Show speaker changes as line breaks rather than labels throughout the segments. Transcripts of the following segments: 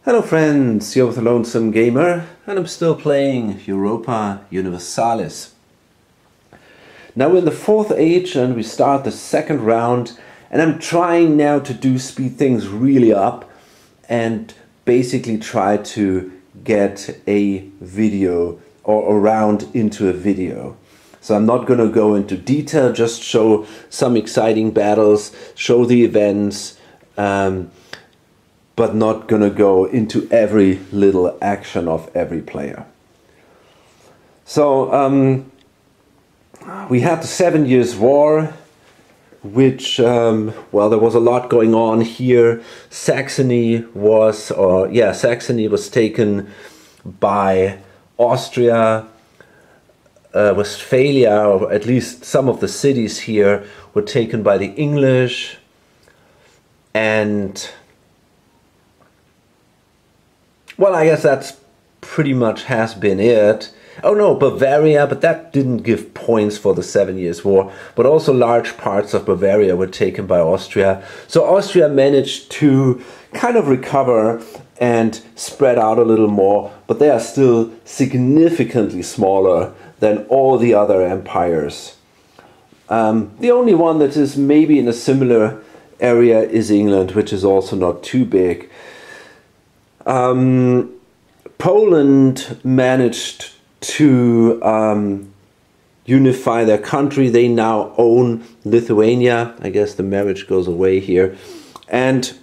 Hello friends, you're with the Lonesome Gamer and I'm still playing Europa Universalis. Now we're in the 4th age and we start the 2nd round, and I'm trying now to speed things really up and basically try to get a video or a round into a video. So I'm not going to go into detail, just show some exciting battles, show the events, but not gonna go into every little action of every player. So we had the 7 Years' War, which well, there was a lot going on here. Saxony was taken by Austria. Westphalia, or at least some of the cities here, were taken by the English, and well, I guess that's pretty much has been it. Oh no, Bavaria, but that didn't give points for the 7 Years' War. But also large parts of Bavaria were taken by Austria. So Austria managed to kind of recover and spread out a little more, but they are still significantly smaller than all the other empires. The only one that is maybe in a similar area is England, which is also not too big. Poland managed to unify their country. They now own Lithuania. I guess the marriage goes away here. And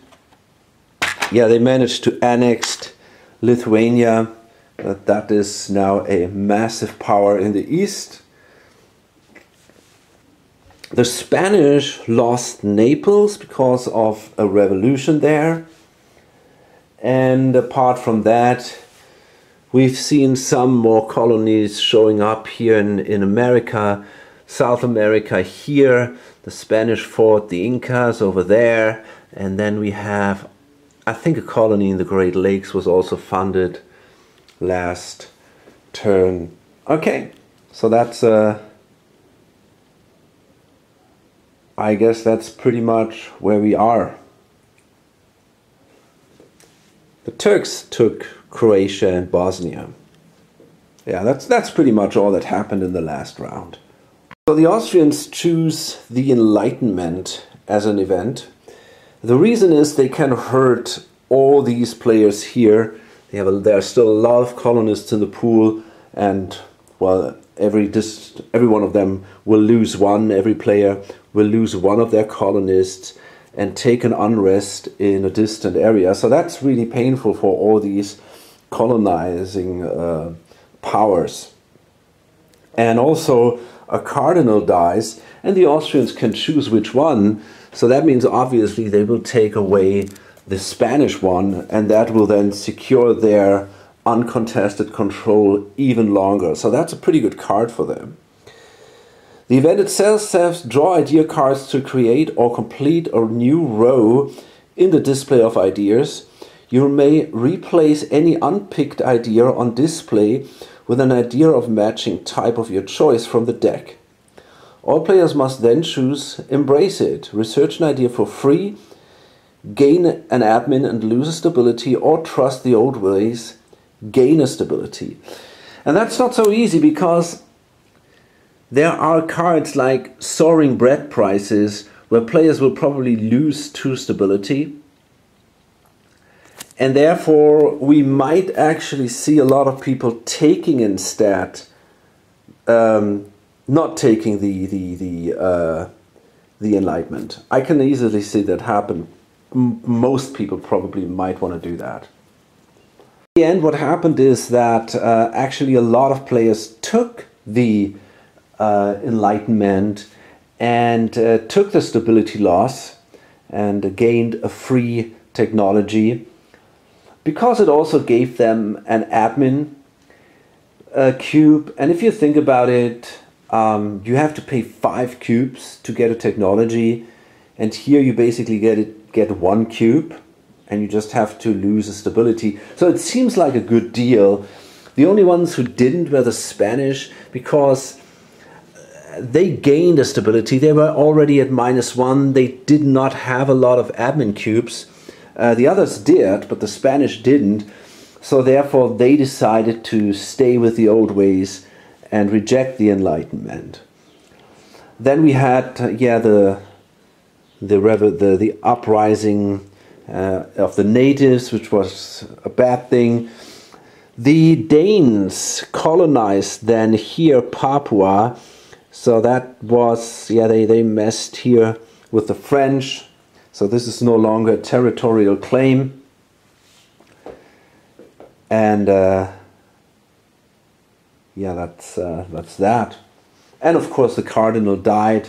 yeah, they managed to annex Lithuania. That is now a massive power in the east. The Spanish lost Naples because of a revolution there. And apart from that, we've seen some more colonies showing up here in America, South America here. The Spanish fought the Incas over there. And then we have, I think, a colony in the Great Lakes was also funded last turn. Okay, so that's, I guess that's pretty much where we are. The Turks took Croatia and Bosnia. Yeah, that's pretty much all that happened in the last round. So the Austrians choose the Enlightenment as an event. The reason is they can hurt all these players here. There are still a lot of colonists in the pool, and well, every one of them will lose one. Every player will lose one of their colonists and take an unrest in a distant area. So that's really painful for all these colonizing powers. And also a cardinal dies, and the Austrians can choose which one. So that means obviously they will take away the Spanish one, and that will then secure their uncontested control even longer. So that's a pretty good card for them. The event itself says draw idea cards to create or complete a new row in the display of ideas. You may replace any unpicked idea on display with an idea of matching type of your choice from the deck. All players must then choose embrace it, research an idea for free, gain an admin and lose a stability, or trust the old ways, gain a stability. And that's not so easy, because there are cards like soaring bread prices where players will probably lose 2 stability, and therefore we might actually see a lot of people taking instead, not taking the Enlightenment. I can easily see that happen. Most people probably might want to do that. In the end, what happened is that actually a lot of players took the Enlightenment and took the stability loss and gained a free technology, because it also gave them an admin cube. And if you think about it, you have to pay 5 cubes to get a technology, and here you basically get 1 cube, and you just have to lose a stability. So it seems like a good deal. The only ones who didn't were the Spanish, because they gained a stability. They were already at -1. They did not have a lot of admin cubes. The others did, but the Spanish didn't. So therefore they decided to stay with the old ways and reject the Enlightenment. Then we had the uprising of the natives, which was a bad thing. The Danes colonized then here Papua, so that was, they messed here with the French. So this is no longer a territorial claim. And that's that. And of course the cardinal died,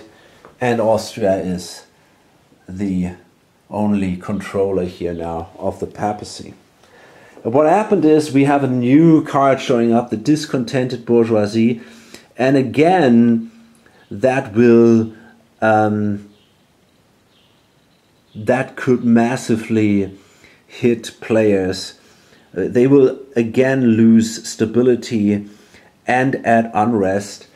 and Austria is the only controller here now of the papacy. And what happened is we have a new card showing up, the discontented bourgeoisie, and again that will that could massively hit players. They will again lose stability and add unrest,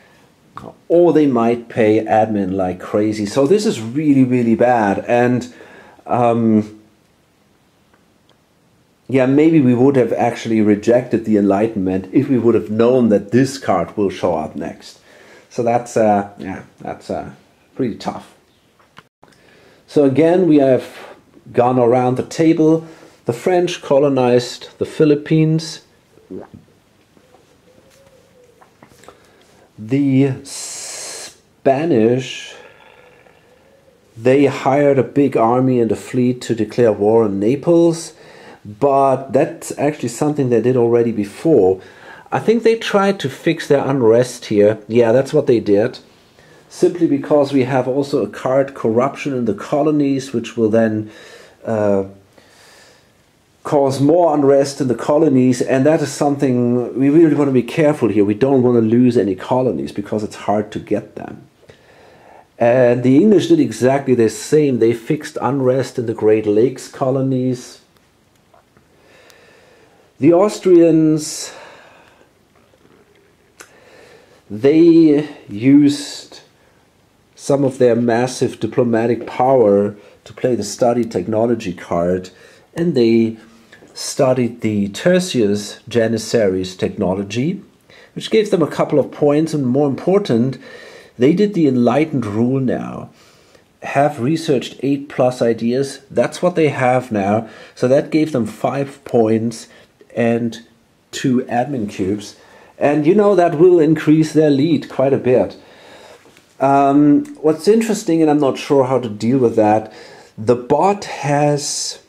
or they might pay admin like crazy. So this is really, really bad. And maybe we would have actually rejected the Enlightenment if we would have known that this card will show up next. So that's pretty tough. So again, we have gone around the table. The French colonized the Philippines. The Spanish, they hired a big army and a fleet to declare war on Naples, but that's actually something they did already before. I think they tried to fix their unrest here. Yeah, that's what they did. Simply because we have also a card corruption in the colonies, which will then cause more unrest in the colonies, and that is something we really want to be careful here. We don't want to lose any colonies because it's hard to get them. And the English did exactly the same. They fixed unrest in the Great Lakes colonies. The Austrians, they used some of their massive diplomatic power to play the study technology card, and they studied the Tertius Janissaries technology, which gave them a couple of points, and more important, they did the enlightened rule now. Have researched 8+ ideas, that's what they have now, so that gave them 5 points and 2 admin cubes, and that will increase their lead quite a bit. What's interesting, and I'm not sure how to deal with that, the bot has...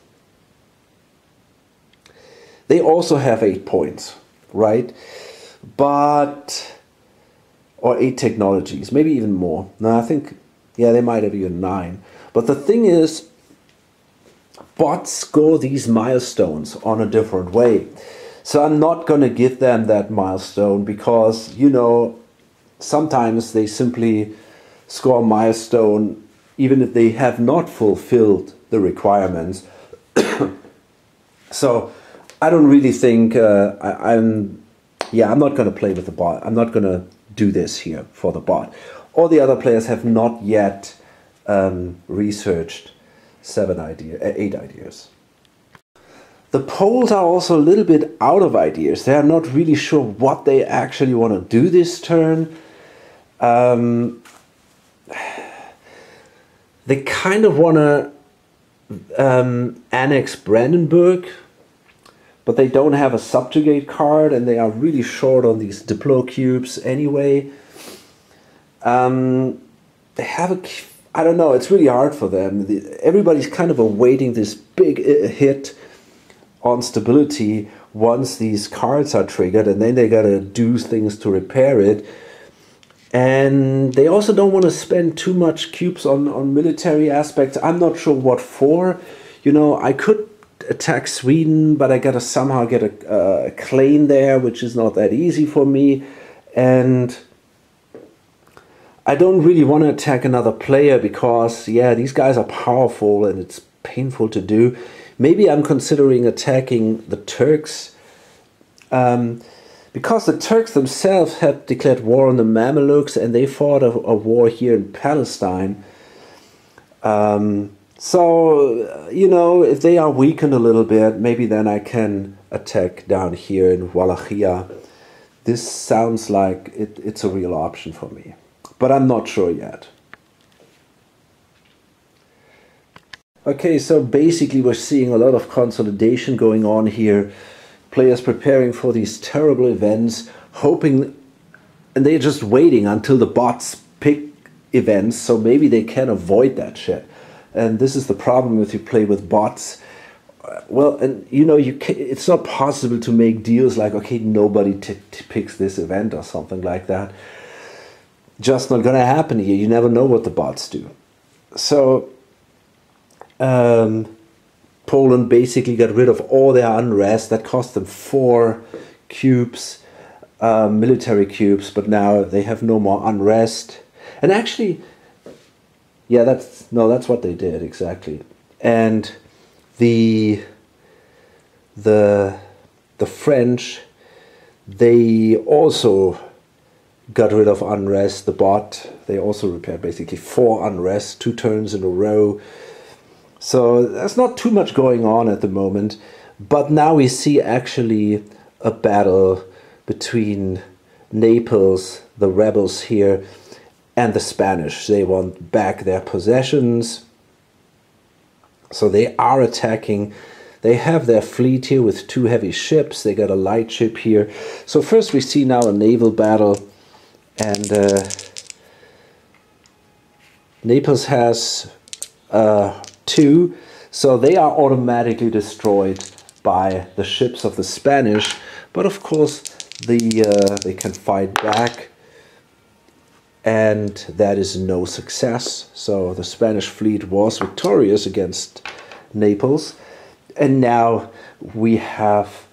They also have 8 points, right? But, or 8 technologies, maybe even more. No, I think, they might have even 9. But the thing is, bots score these milestones on a different way. So I'm not going to give them that milestone because, sometimes they simply score a milestone even if they have not fulfilled the requirements. So I don't really think I'm not going to play with the bot. I'm not going to do this here for the bot. All the other players have not yet researched 8 ideas. The Poles are also a little bit out of ideas. They are not really sure what they actually want to do this turn. They kind of want to annex Brandenburg, but they don't have a subjugate card, and they are really short on these Diplo cubes anyway. They have I don't know, it's really hard for them. Everybody's kind of awaiting this big hit on stability once these cards are triggered, and then they gotta do things to repair it. And they also don't want to spend too much cubes on military aspects. I'm not sure what for. I could attack Sweden, but I gotta somehow get a claim there, which is not that easy for me. And I don't really want to attack another player because, these guys are powerful and it's painful to do. Maybe I'm considering attacking the Turks. Because the Turks themselves had declared war on the Mamelukes, and they fought a war here in Palestine. So, you know, if they are weakened a little bit, maybe then I can attack down here in Wallachia. This sounds like it's a real option for me, but I'm not sure yet. Okay, so basically we're seeing a lot of consolidation going on here. Players preparing for these terrible events, hoping, and they're just waiting until the bots pick events, so maybe they can avoid that shit. And this is the problem if you play with bots. Well, and you know, it's not possible to make deals like, okay, nobody picks this event or something like that. Just not gonna happen here. You never know what the bots do. So Poland basically got rid of all their unrest. That cost them 4 cubes, military cubes, but now they have no more unrest. And actually, yeah, that's what they did exactly. And the French, they also got rid of unrest. The bot, they also repaired basically 4 unrest, 2 turns in a row. So there's not too much going on at the moment, but now we see actually a battle between Naples, the rebels here, and the Spanish. They want back their possessions, so they are attacking. They have their fleet here with 2 heavy ships. They got a light ship here. So first we see now a naval battle, and Naples has 2, so they are automatically destroyed by the ships of the Spanish. But of course, they can fight back, and that is no success. So the Spanish fleet was victorious against Naples, and now we have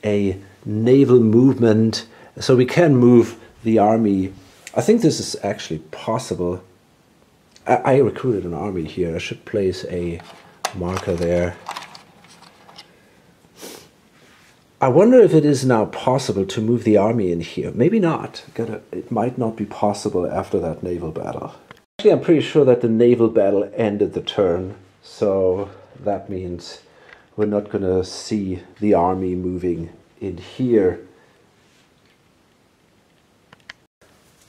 a naval movement, so we can move the army. I think this is actually possible. I recruited an army here. I should place a marker there. I wonder if it is now possible to move the army in here. Maybe not. It might not be possible after that naval battle. Actually, I'm pretty sure that the naval battle ended the turn. So that means we're not going to see the army moving in here.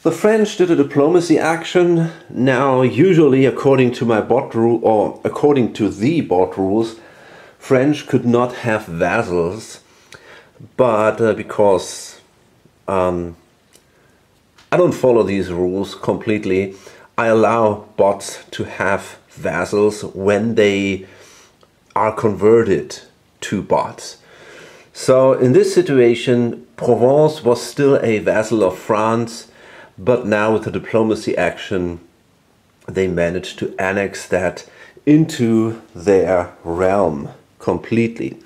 The French did a diplomacy action. Now, usually, according to my bot rule, or according to the bot rules, French could not have vassals, but because I don't follow these rules completely, I allow bots to have vassals when they are converted to bots. So in this situation, Provence was still a vassal of France, but now with the diplomacy action, they managed to annex that into their realm completely.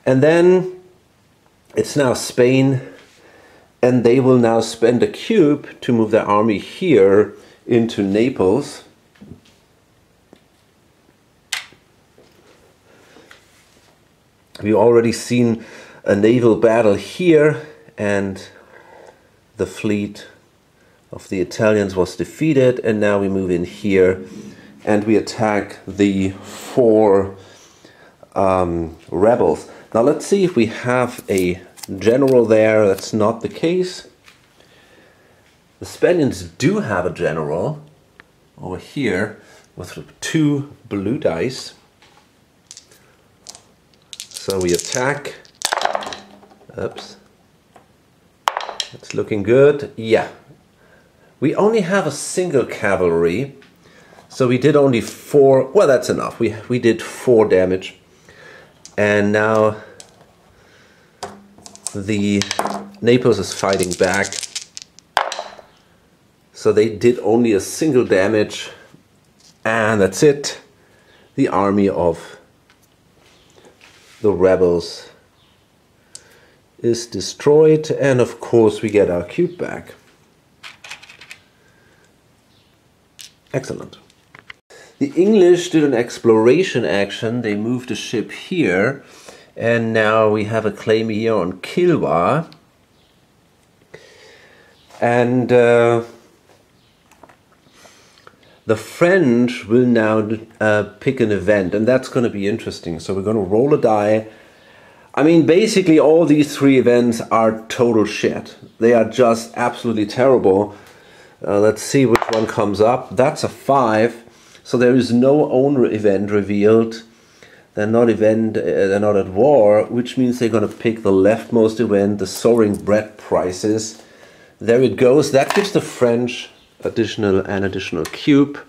And then it's now Spain, and they will now spend a cube to move their army here into Naples. We've already seen a naval battle here, and the fleet of the Italians was defeated, and now we move in here and we attack the 4 rebels. Now let's see if we have a general there. That's not the case. The Spaniards do have a general over here with 2 blue dice. So we attack. Oops. It's looking good. Yeah. We only have a single cavalry, so we did only 4. Well, that's enough. We did 4 damage, and now the Naples is fighting back. So they did only a single damage, and that's it. The army of the rebels is destroyed, and of course we get our cube back. Excellent. The English did an exploration action. They moved a ship here, and now we have a claim here on Kilwa. And the French will now pick an event, and that's going to be interesting. So we're going to roll a die. I mean, basically all these three events are total shit. They are just absolutely terrible. Let's see which one comes up. That's a 5. So there is no owner event revealed. They're not at war, which means they're going to pick the leftmost event, the soaring bread prices. There it goes. That gives the French an additional cube.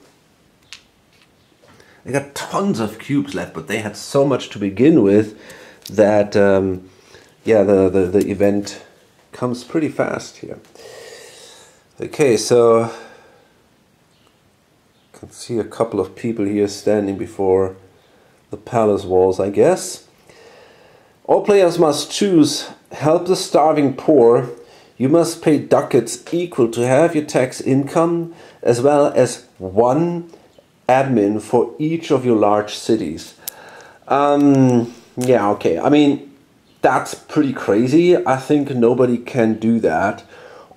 They got tons of cubes left, but they had so much to begin with that yeah, the event comes pretty fast here. Okay, so you can see a couple of people here standing before the palace walls, I guess. All players must choose help the starving poor. You must pay ducats equal to half your tax income, as well as 1 admin for each of your large cities. Yeah, okay. I mean, that's pretty crazy. I think nobody can do that.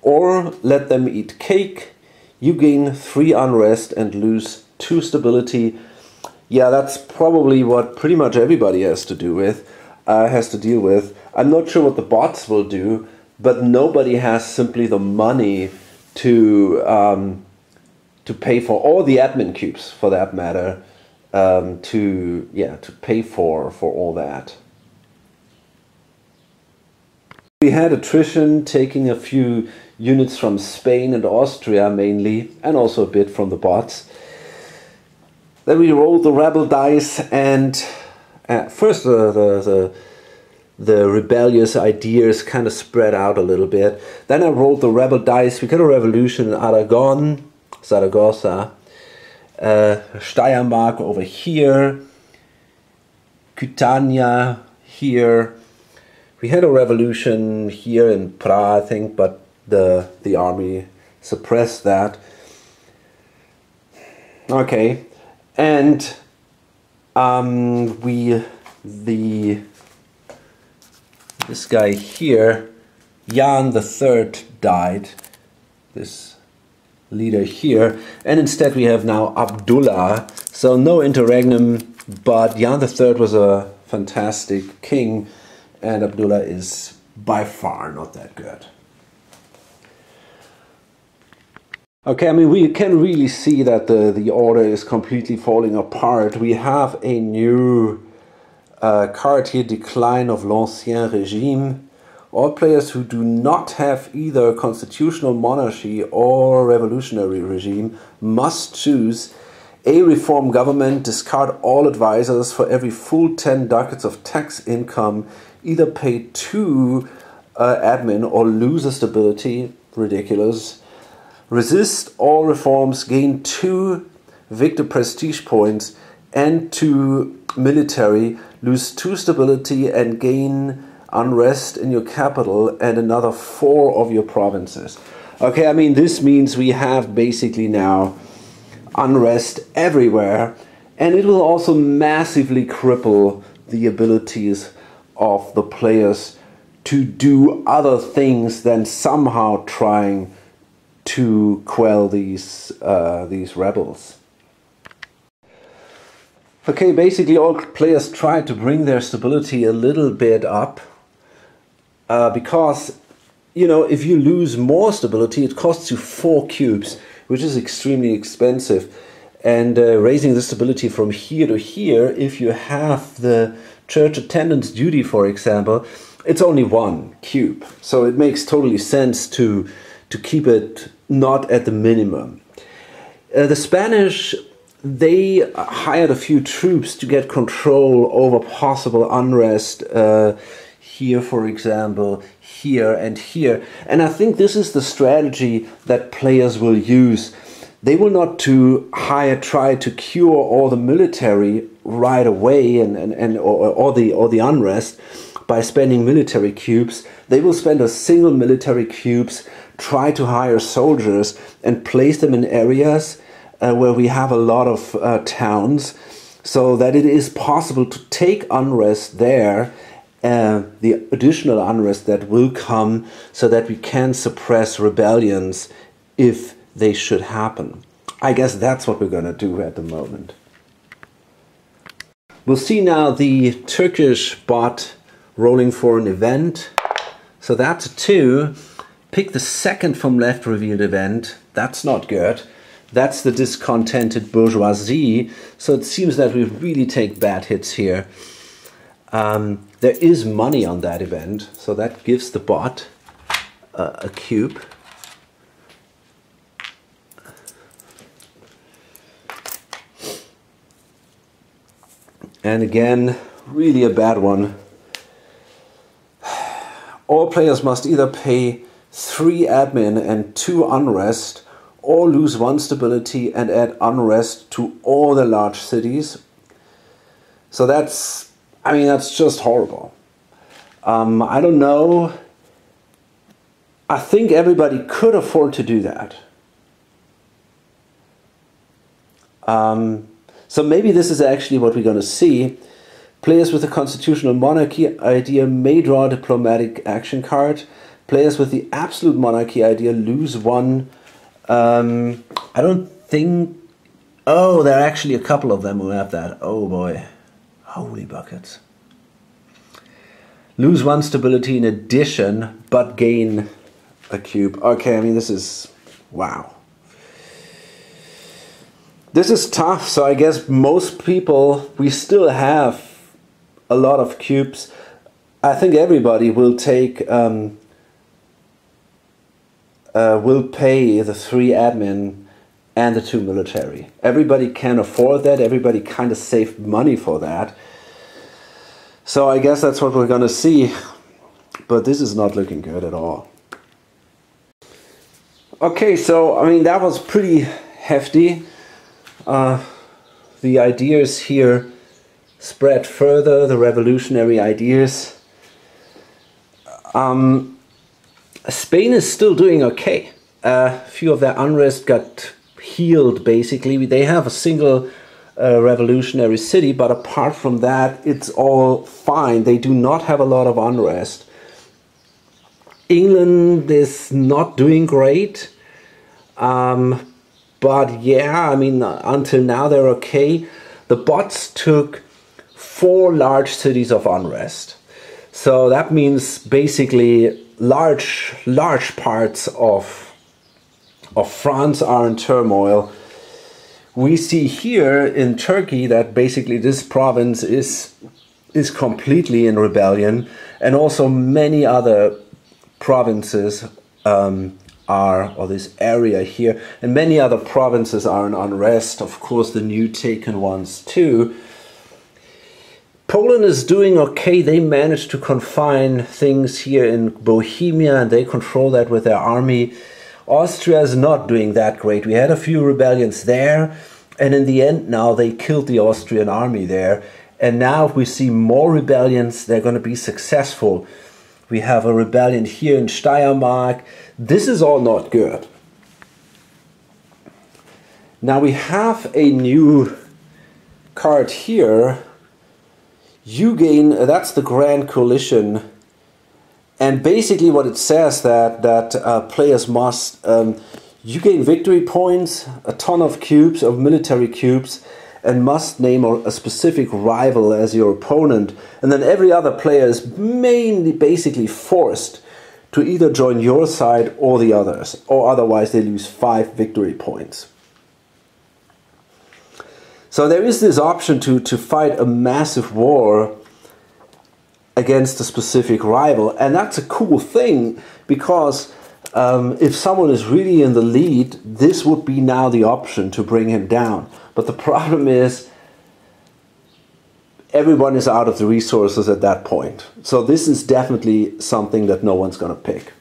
Or let them eat cake. You gain 3 unrest and lose 2 stability. Yeah, that's probably what pretty much everybody has to deal with. I'm not sure what the bots will do, but nobody has simply the money to pay for all the admin cubes, for that matter, to pay for all that. We had attrition, taking a few units from Spain and Austria mainly, and also a bit from the bots. Then we rolled the rebel dice, and first the rebellious ideas kind of spread out a little bit. Then I rolled the rebel dice. We got a revolution in Aragon, Zaragoza, Steiermark over here, Cutania here. We had a revolution here in Prague, I think, but the army suppressed that. Okay, and this guy here, Jan III, died. This leader here, and instead we have now Abdullah. So no interregnum, but Jan III was a fantastic king, and Abdullah is by far not that good. Okay, I mean, we can really see that the order is completely falling apart. We have a new card here, Decline of l'Ancien Régime. All players who do not have either constitutional monarchy or revolutionary regime must choose a reform government, discard all advisors for every full 10 ducats of tax income, either pay 2 admin or lose a stability. Ridiculous. Resist all reforms, gain 2 victor prestige points and 2 military, lose 2 stability and gain unrest in your capital and another 4 of your provinces. Okay, I mean, this means we have basically now unrest everywhere, and it will also massively cripple the abilities of the players to do other things than somehow trying to quell these rebels. Okay, basically all players try to bring their stability a little bit up, because, you know, if you lose more stability, it costs you 4 cubes, which is extremely expensive. And raising the stability from here to here, if you have the church attendance duty, for example, it's only 1 cube. So it makes totally sense to keep it not at the minimum. The Spanish, they hired a few troops to get control over possible unrest here, for example, here and here. And I think this is the strategy that players will use. They will not try to cure all the military right away or the unrest by spending military cubes. They will spend a single military cubes, try to hire soldiers and place them in areas where we have a lot of towns, so that it is possible to take unrest there, the additional unrest that will come, so that we can suppress rebellions if they should happen. I guess that's what we're going to do at the moment. We'll see now the Turkish bot rolling for an event. So that's a 2. Pick the second from left revealed event. That's not good. That's the discontented bourgeoisie. So it seems that we really take bad hits here. There is money on that event, so that gives the bot a cube. And again, really a bad one. All players must either pay 3 admin and 2 unrest, or lose 1 stability and add unrest to all the large cities. So that's, I mean, that's just horrible. I don't know. I think everybody could afford to do that. So maybe this is actually what we're going to see. Players with the constitutional monarchy idea may draw a diplomatic action card. Players with the absolute monarchy idea lose 1. I don't think... Oh, there are actually a couple of them who have that. Oh boy. Holy buckets. Lose 1 stability in addition, but gain a cube. Okay, I mean, this is... Wow. This is tough, so I guess most people, we still have a lot of cubes. I think everybody will take... will pay the 3 admin and the 2 military. Everybody can afford that. Everybody kind of saved money for that. So I guess that's what we're going to see. But this is not looking good at all. Okay, so I mean, that was pretty hefty. The ideas here spread further, the revolutionary ideas. Spain is still doing okay. A few of their unrest got healed, basically. They have a single revolutionary city, but apart from that, it's all fine. They do not have a lot of unrest. England is not doing great. But yeah, I mean, until now they're okay. The bots took 4 large cities of unrest. So that means basically large parts of France are in turmoil. We see here in Turkey that basically this province is completely in rebellion, and also many other provinces or this area here, and many other provinces are in unrest. Of course, the new taken ones too. Poland is doing okay. They managed to confine things here in Bohemia, and they control that with their army. Austria is not doing that great. We had a few rebellions there, and in the end now they killed the Austrian army there. And now if we see more rebellions, they're going to be successful. We have a rebellion here in Steiermark. This is all not good. Now we have a new card here. You gain, that's the Grand Coalition. And basically what it says that players must, you gain victory points, a ton of cubes, of military cubes, and must name a specific rival as your opponent. And then every other player is mainly basically forced to either join your side or the others, or otherwise they lose 5 victory points. So there is this option to fight a massive war against a specific rival, and that's a cool thing, because if someone is really in the lead, this would be now the option to bring him down. But the problem is everyone is out of the resources at that point. So this is definitely something that no one's going to pick.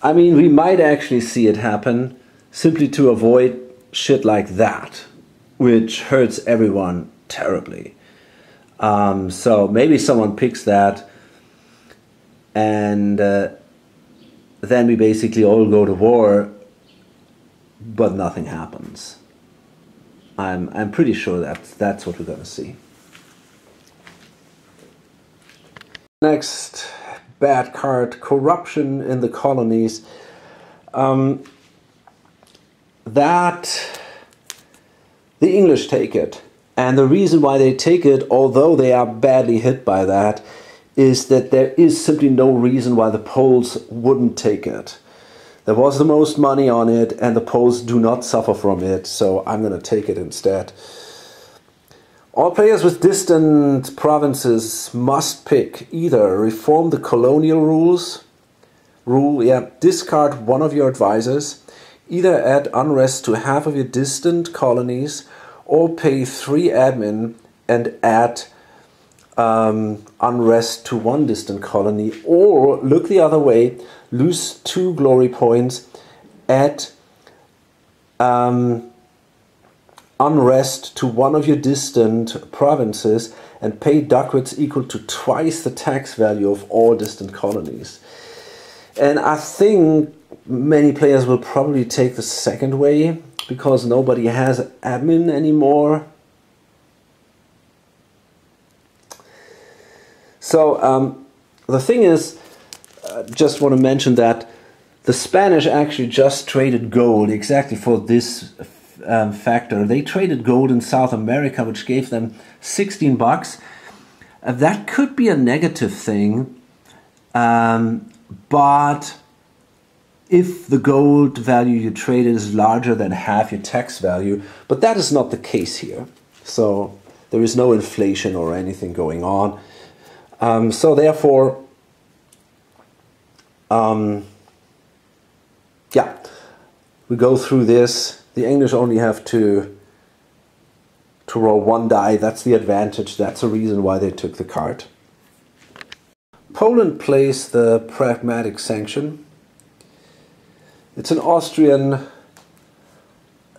I mean, we might actually see it happen simply to avoid shit like that, which hurts everyone terribly. So maybe someone picks that, and then we basically all go to war, but nothing happens. I'm pretty sure that's what we're going to see. Next, bad card, corruption in the colonies. That the English take it. And the reason why they take it, although they are badly hit by that, is that there is simply no reason why the Poles wouldn't take it. There was the most money on it, and the Poles do not suffer from it, so I'm going to take it instead. All players with distant provinces must pick either reform the colonial discard one of your advisors, either add unrest to half of your distant colonies, or pay 3 admin and add unrest to 1 distant colony, or look the other way, lose 2 glory points, add unrest to 1 of your distant provinces, and pay ducats equal to twice the tax value of all distant colonies. And I think many players will probably take the second way, because nobody has admin anymore. So the thing is, just want to mention that the Spanish actually just traded gold exactly for this factor. They traded gold in South America, which gave them 16 bucks. That could be a negative thing, but if the gold value you traded is larger than half your tax value, but that is not the case here. So there is no inflation or anything going on. So therefore, yeah, we go through this. The English only have to roll 1 die. That's the advantage. That's the reason why they took the card. Poland plays the Pragmatic Sanction. It's an Austrian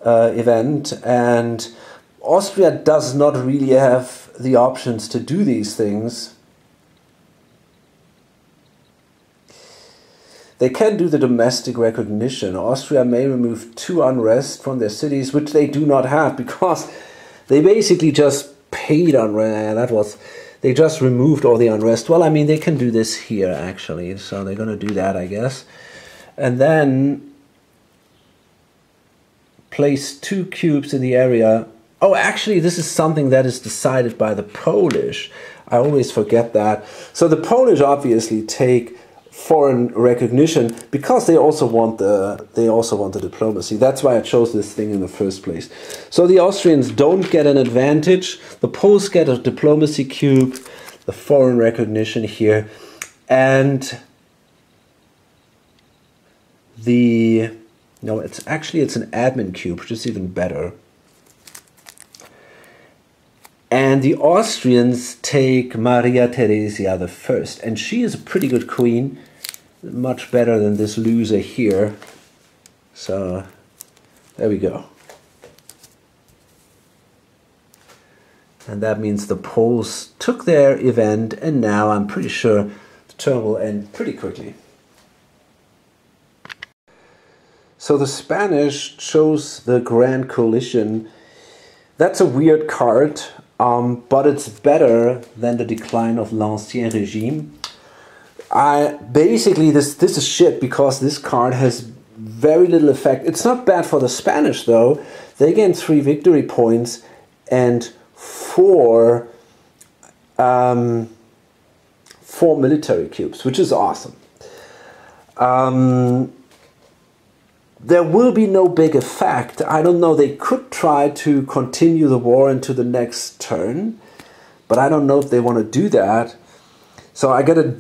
event, and Austria does not really have the options to do these things. They can do the domestic recognition. Austria may remove 2 unrest from their cities, which they do not have, because they basically just paid unrest. They just removed all the unrest. Well, I mean, they can do this here, actually, so they're going to do that, I guess. And then place 2 cubes in the area. Oh, actually, this is something that is decided by the Polish. I always forget that. So the Polish obviously take foreign recognition because they also want the diplomacy. That's why I chose this thing in the first place. So the Austrians don't get an advantage. The Poles get a diplomacy cube, the foreign recognition here, and it's an admin cube, which is even better. And the Austrians take Maria Theresia I, and she is a pretty good queen, much better than this loser here. So there we go. And that means the Poles took their event, and now I'm pretty sure the turn will end pretty quickly. So the Spanish chose the Grand Coalition. That's a weird card, but it's better than the decline of l'Ancien Régime. Basically, this is shit because this card has very little effect. It's not bad for the Spanish, though. They gain 3 victory points and 4 military cubes, which is awesome. There will be no big effect. I don't know. They could try to continue the war into the next turn, but I don't know if they want to do that. So I gotta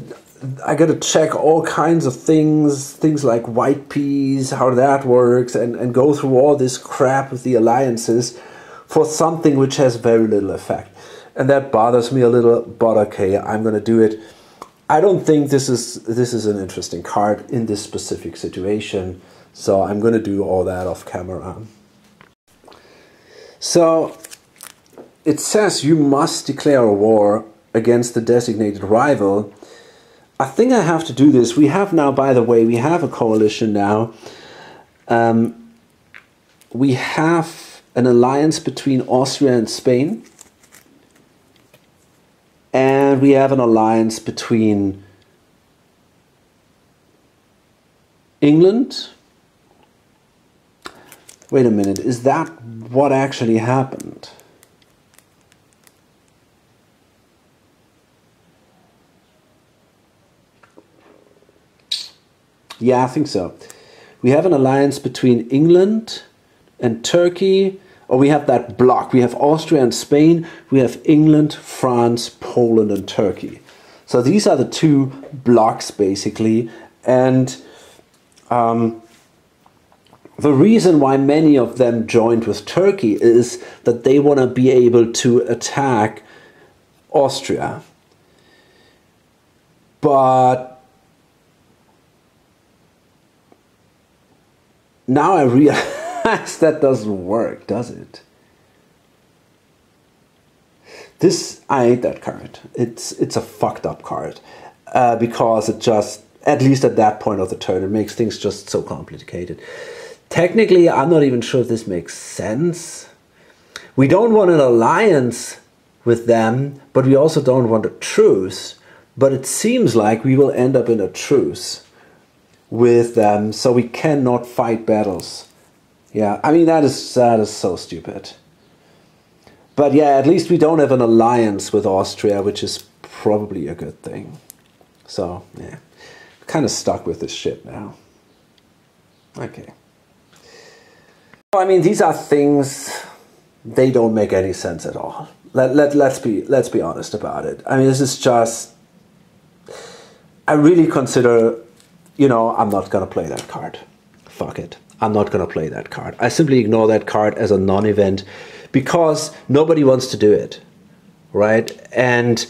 check all kinds of things like white peas, how that works, and go through all this crap with the alliances for something which has very little effect. And that bothers me a little, but okay, I'm gonna do it. I don't think this is an interesting card in this specific situation. So I'm going to do all that off camera. So it says you must declare a war against the designated rival. I think I have to do this. We have now, by the way, we have a coalition now. We have an alliance between Austria and Spain. And we have an alliance between England. Wait a minute, is that what actually happened? Yeah, I think so. We have an alliance between England and Turkey, or we have that bloc. We have Austria and Spain, we have England, France, Poland and Turkey. So these are the two blocs basically, and the reason why many of them joined with Turkey is that they want to be able to attack Austria. But now I realize that doesn't work, does it? I hate that card. It's a fucked up card because it just, at least at that point of the turn, it makes things just so complicated. Technically, I'm not even sure if this makes sense. We don't want an alliance with them, but we also don't want a truce. But it seems like we will end up in a truce with them, so we cannot fight battles. Yeah, I mean, that is so stupid. But yeah, at least we don't have an alliance with Austria, which is probably a good thing. So, yeah, kind of stuck with this shit now. Okay. I mean, these are things, they don't make any sense at all. Let's be honest about it. I mean, this is just, I really consider, you know, I'm not going to play that card. Fuck it. I'm not going to play that card. I simply ignore that card as a non-event because nobody wants to do it, right? And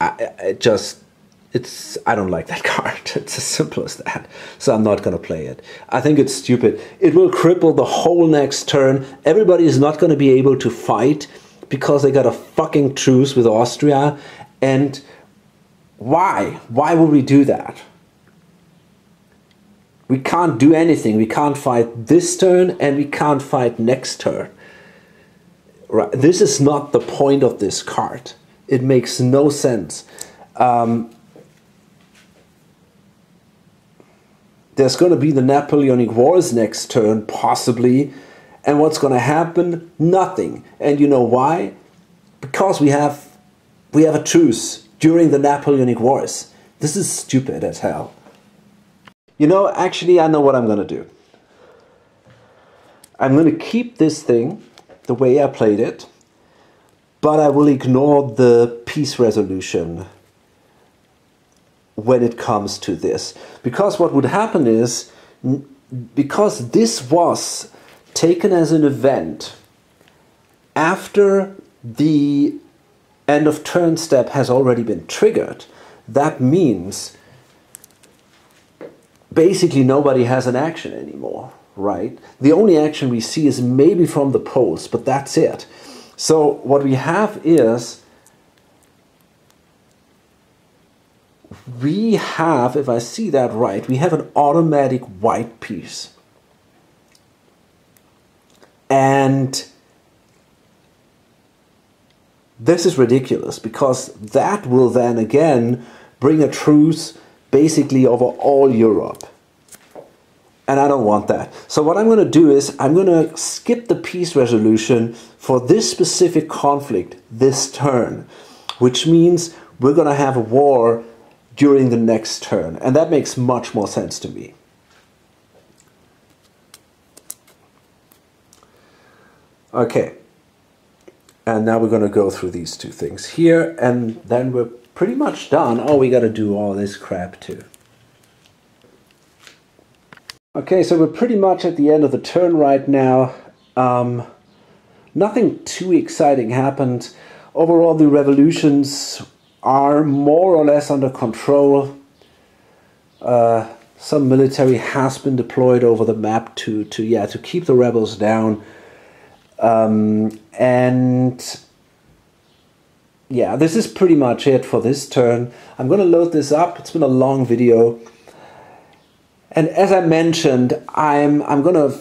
I don't like that card. It's as simple as that. So I'm not going to play it. I think it's stupid. It will cripple the whole next turn. Everybody is not going to be able to fight because they got a fucking truce with Austria. And why? Why would we do that? We can't do anything. We can't fight this turn and we can't fight next turn. Right? This is not the point of this card. It makes no sense. There's going to be the Napoleonic Wars next turn, possibly. And what's going to happen? Nothing. And you know why? Because we have a truce during the Napoleonic Wars. This is stupid as hell. You know, actually, I know what I'm going to do. I'm going to keep this thing the way I played it, but I will ignore the peace resolution when it comes to this. Because what would happen is, because this was taken as an event after the end of turn step has already been triggered, that means basically nobody has an action anymore, right? The only action we see is maybe from the post, but that's it. So what we have is, we have, if I see that right, we have an automatic white piece. And this is ridiculous because that will then again bring a truce basically over all Europe. And I don't want that. So what I'm going to do is I'm going to skip the peace resolution for this specific conflict this turn, which means we're going to have a war during the next turn. And that makes much more sense to me. Okay. And now we're going to go through these two things here, and then we're pretty much done. Oh, we got to do all this crap too. Okay, so we're pretty much at the end of the turn right now. Nothing too exciting happened. Overall, the revolutions are more or less under control. Some military has been deployed over the map to keep the rebels down. And yeah, this is pretty much it for this turn. I'm going to load this up. It's been a long video. And as I mentioned, I'm going to,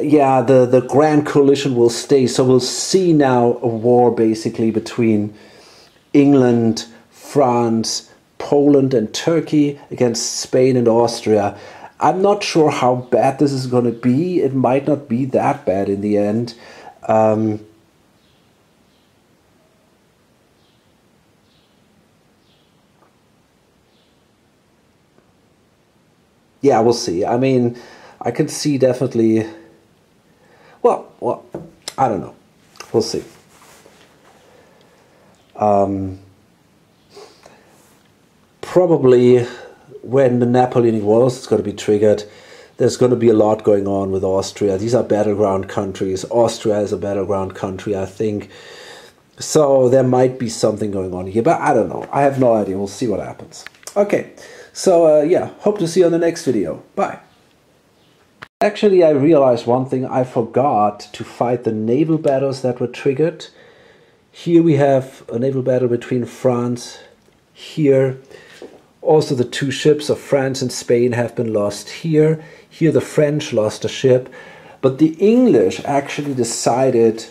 the Grand Coalition will stay. So we'll see now a war basically between England, France, Poland and Turkey against Spain and Austria. I'm not sure how bad this is going to be. It might not be that bad in the end. Yeah, we'll see. I mean, I can see definitely... Well, I don't know. We'll see. Probably when the Napoleonic Wars is going to be triggered, there's going to be a lot going on with Austria. These are battleground countries. Austria is a battleground country, I think. So there might be something going on here, but I don't know. I have no idea. We'll see what happens. Okay, so yeah, hope to see you on the next video. Bye. Actually, I realized one thing. I forgot to fight the naval battles that were triggered. Here we have a naval battle between France. Here, also the two ships of France and Spain have been lost here. Here the French lost a ship. But the English actually decided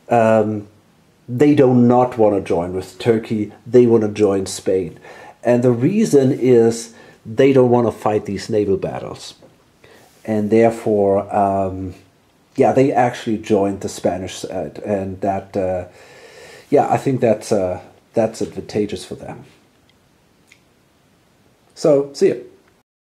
they do not want to join with Turkey. They want to join Spain. And the reason is they don't want to fight these naval battles. And therefore, yeah, they actually joined the Spanish side. And that, yeah, I think that's advantageous for them. So, see you.